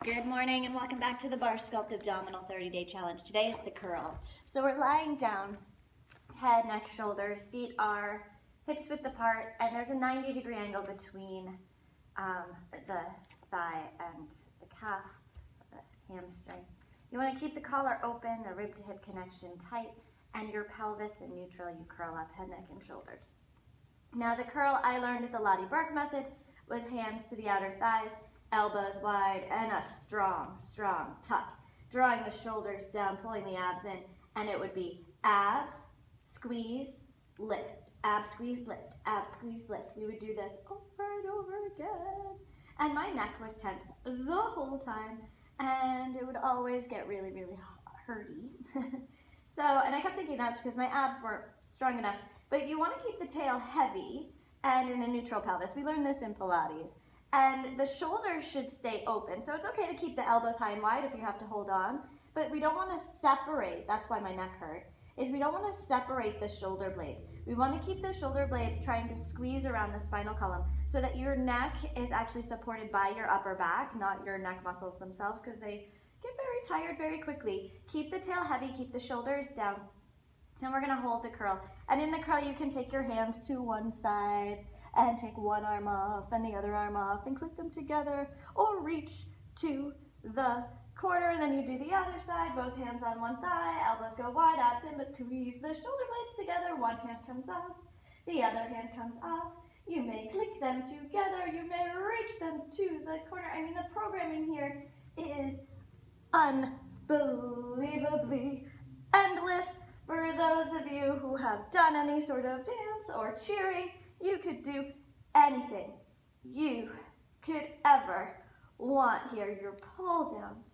Good morning and welcome back to the BarSculpt Abdominal 30-Day Challenge. Today is the curl. So we're lying down, head, neck, shoulders, feet are hips width apart, and there's a 90-degree angle between the thigh and the calf, the hamstring. You want to keep the collar open, the rib to hip connection tight, and your pelvis in neutral. You curl up, head, neck, and shoulders. Now the curl I learned at the Lotte Berk method was hands to the outer thighs, elbows wide, and a strong, strong tuck. Drawing the shoulders down, pulling the abs in, and it would be abs, squeeze, lift, abs, squeeze, lift, abs, squeeze, lift. We would do this over and over again. And my neck was tense the whole time, and it would always get really, really hurty. And I kept thinking that's because my abs weren't strong enough. But you want to keep the tail heavy and in a neutral pelvis. We learned this in Pilates. And the shoulders should stay open. So it's okay to keep the elbows high and wide if you have to hold on, but we don't want to separate, that's why my neck hurt, is we don't want to separate the shoulder blades. We want to keep the shoulder blades trying to squeeze around the spinal column so that your neck is actually supported by your upper back, not your neck muscles themselves, because they get very tired very quickly. Keep the tail heavy, keep the shoulders down, and we're going to hold the curl. And in the curl, you can take your hands to one side and take one arm off and the other arm off and click them together, or reach to the corner, and then you do the other side, both hands on one thigh, elbows go wide, abs in, but squeeze the shoulder blades together. One hand comes off, the other hand comes off. You may click them together, you may reach them to the corner. I mean, the programming here is unbelievably endless. For those of you who have done any sort of dance or cheering, you could do anything you could ever want here. Your pull downs.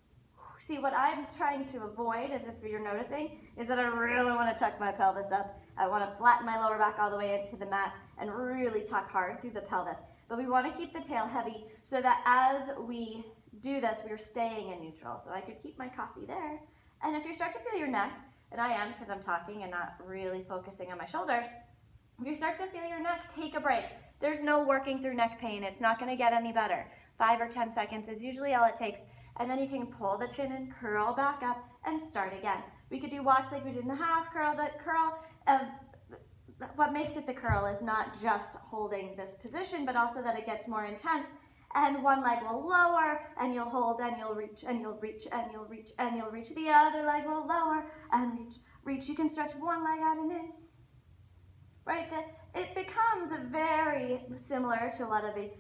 See, what I'm trying to avoid, as if you're noticing, is that I really want to tuck my pelvis up. I want to flatten my lower back all the way into the mat and really tuck hard through the pelvis. But we want to keep the tail heavy so that as we do this, we're staying in neutral. So I could keep my coffee there. And if you start to feel your neck, and I am because I'm talking and not really focusing on my shoulders, if you start to feel your neck, take a break. There's no working through neck pain. It's not going to get any better. 5 or 10 seconds is usually all it takes. And then you can pull the chin and curl back up and start again. We could do walks like we did in the half curl. What makes it the curl is not just holding this position, but also that it gets more intense. And one leg will lower, and you'll hold, and you'll reach, and you'll reach, and you'll reach, and you'll reach. The other leg will lower and reach, reach. You can stretch one leg out and in. Right, it becomes very similar to a lot of the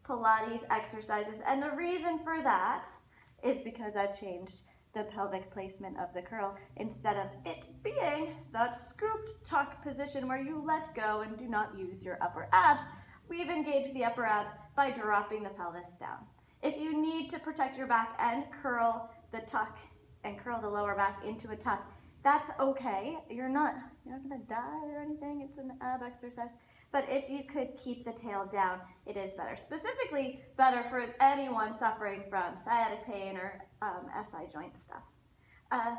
Pilates exercises, and the reason for that is because I've changed the pelvic placement of the curl. Instead of it being that scooped tuck position where you let go and do not use your upper abs, we've engaged the upper abs by dropping the pelvis down. If you need to protect your back and curl the tuck and curl the lower back into a tuck, that's okay. You're not gonna die or anything. It's an ab exercise. But if you could keep the tail down, it is better. Specifically better for anyone suffering from sciatic pain or SI joint stuff.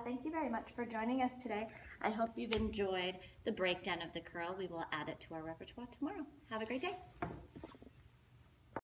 Thank you very much for joining us today. I hope you've enjoyed the breakdown of the curl. We will add it to our repertoire tomorrow. Have a great day.